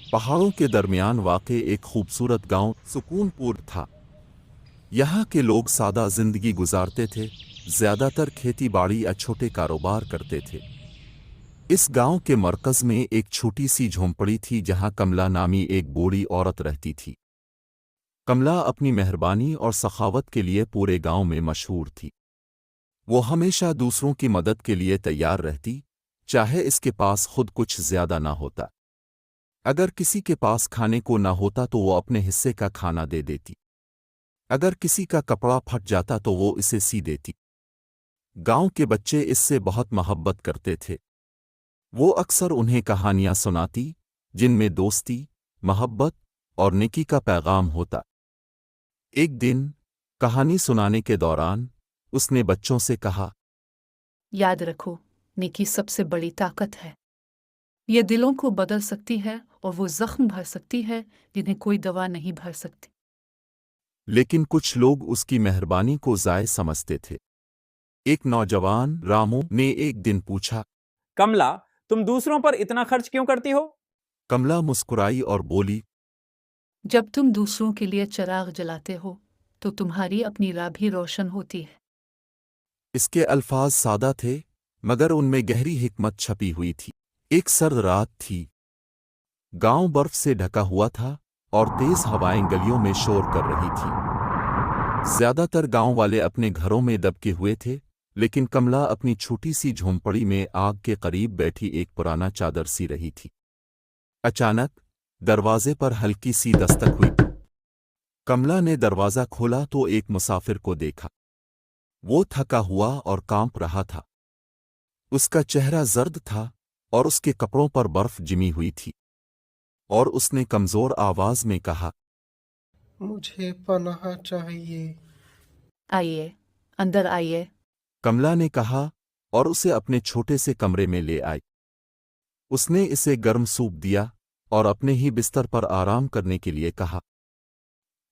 पहाड़ों के दरमियान वाक़े एक खूबसूरत गांव सुकूनपुर था। यहाँ के लोग सादा जिंदगी गुजारते थे, ज्यादातर खेती बाड़ी या छोटे कारोबार करते थे। इस गांव के मरकज में एक छोटी सी झोंपड़ी थी जहां कमला नामी एक बूढ़ी औरत रहती थी। कमला अपनी मेहरबानी और सखावत के लिए पूरे गांव में मशहूर थी। वो हमेशा दूसरों की मदद के लिए तैयार रहती, चाहे इसके पास खुद कुछ ज्यादा ना होता। अगर किसी के पास खाने को ना होता तो वो अपने हिस्से का खाना दे देती। अगर किसी का कपड़ा फट जाता तो वो इसे सी देती। गांव के बच्चे इससे बहुत मोहब्बत करते थे। वो अक्सर उन्हें कहानियां सुनाती, जिनमें दोस्ती, मोहब्बत और नेकी का पैगाम होता। एक दिन कहानी सुनाने के दौरान उसने बच्चों से कहा, याद रखो, नेकी सबसे बड़ी ताकत है। ये दिलों को बदल सकती है और वो जख्म भर सकती है जिन्हें कोई दवा नहीं भर सकती। लेकिन कुछ लोग उसकी मेहरबानी को जायज़ समझते थे। एक नौजवान रामू ने एक दिन पूछा, कमला, तुम दूसरों पर इतना खर्च क्यों करती हो? कमला मुस्कुराई और बोली, जब तुम दूसरों के लिए चिराग जलाते हो तो तुम्हारी अपनी राह भी रोशन होती है। इसके अल्फाज सादा थे, मगर उनमें गहरी हिकमत छपी हुई थी। एक सर्द रात थी। गांव बर्फ से ढका हुआ था और तेज हवाएं गलियों में शोर कर रही थी। ज्यादातर गांव वाले अपने घरों में दबके हुए थे, लेकिन कमला अपनी छोटी सी झोंपड़ी में आग के करीब बैठी एक पुराना चादर सी रही थी। अचानक दरवाजे पर हल्की सी दस्तक हुई। कमला ने दरवाजा खोला तो एक मुसाफिर को देखा। वो थका हुआ और कांप रहा था। उसका चेहरा जर्द था और उसके कपड़ों पर बर्फ जमी हुई थी, और उसने कमजोर आवाज में कहा, मुझे पनाह चाहिए। आइए, अंदर आइए। कमला ने कहा और उसे अपने छोटे से कमरे में ले आई। उसने इसे गर्म सूप दिया और अपने ही बिस्तर पर आराम करने के लिए कहा।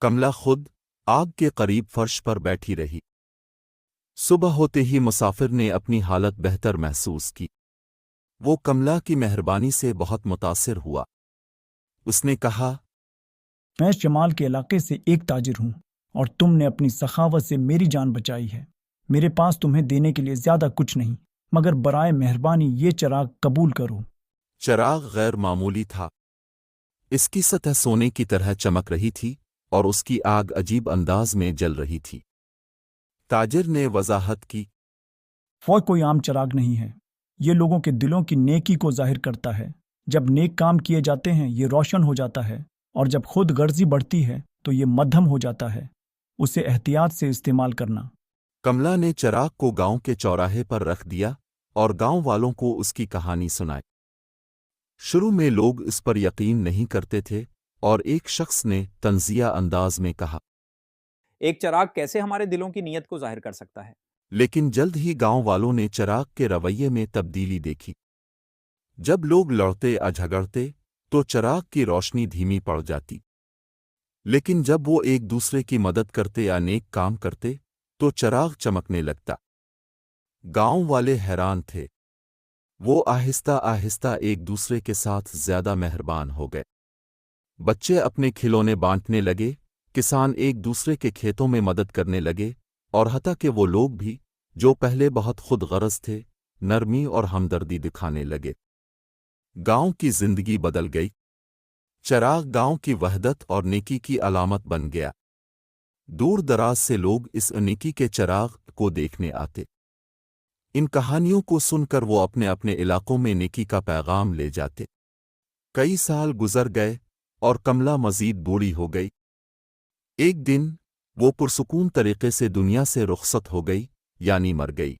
कमला खुद आग के करीब फर्श पर बैठी रही। सुबह होते ही मुसाफिर ने अपनी हालत बेहतर महसूस की। वो कमला की मेहरबानी से बहुत मुतासिर हुआ। उसने कहा, मैं शमाल के इलाके से एक ताजिर हूँ और तुमने अपनी सखावत से मेरी जान बचाई है। मेरे पास तुम्हें देने के लिए ज्यादा कुछ नहीं, मगर बराए मेहरबानी ये चिराग कबूल करो। चिराग गैर मामूली था। इसकी सतह सोने की तरह चमक रही थी और उसकी आग अजीब अंदाज में जल रही थी। ताजिर ने वजाहत की, फौज कोई आम चिराग नहीं है। ये लोगों के दिलों की नेकी को जाहिर करता है। जब नेक काम किए जाते हैं ये रोशन हो जाता है, और जब खुद गर्जी बढ़ती है तो ये मध्यम हो जाता है। उसे एहतियात से इस्तेमाल करना। कमला ने चिराग को गांव के चौराहे पर रख दिया और गांव वालों को उसकी कहानी सुनाई। शुरू में लोग इस पर यकीन नहीं करते थे और एक शख्स ने तंजिया अंदाज में कहा, एक चिराग कैसे हमारे दिलों की नीयत को जाहिर कर सकता है? लेकिन जल्द ही गांव वालों ने चिराग के रवैये में तब्दीली देखी। जब लोग लड़ते या झगड़ते तो चिराग की रोशनी धीमी पड़ जाती, लेकिन जब वो एक दूसरे की मदद करते या नेक काम करते तो चिराग चमकने लगता। गांव वाले हैरान थे। वो आहिस्ता आहिस्ता एक दूसरे के साथ ज्यादा मेहरबान हो गए। बच्चे अपने खिलौने बांटने लगे, किसान एक दूसरे के खेतों में मदद करने लगे, और हत्ता कि वो लोग भी जो पहले बहुत खुद गरज थे, नरमी और हमदर्दी दिखाने लगे। गांव की जिंदगी बदल गई। चिराग गांव की वहदत और नेकी की अलामत बन गया। दूर दराज से लोग इस नेकी के चिराग को देखने आते। इन कहानियों को सुनकर वो अपने अपने इलाकों में नेकी का पैगाम ले जाते। कई साल गुजर गए और कमला मजीद बूढ़ी हो गई। एक दिन वो पुरसुकून तरीके से दुनिया से रुखसत हो गई, यानी मर गई।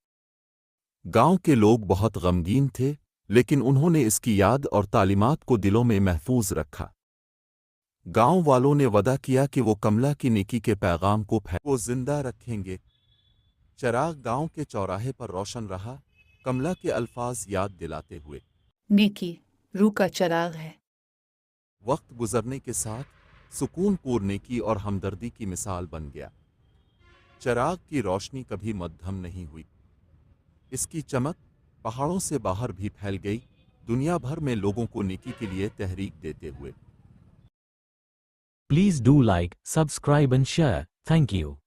गांव के लोग बहुत गमगीन थे, लेकिन उन्होंने इसकी याद और तालीमात को दिलों में महफूज रखा। गांव वालों ने वदा किया कि वो कमला की नेकी के पैगाम को वो जिंदा रखेंगे। चिराग गांव के चौराहे पर रोशन रहा, कमला के अल्फाज याद दिलाते हुए। नेकी रूह का चिराग है। वक्त गुजरने के साथ सुकूनपुर नेकी और हमदर्दी की मिसाल बन गया। चिराग की रोशनी कभी मद्धम नहीं हुई। इसकी चमक पहाड़ों से बाहर भी फैल गई दुनिया भर में लोगों को नेकी के लिए तहरीक देते हुए। Please do like, subscribe and share. Thank you.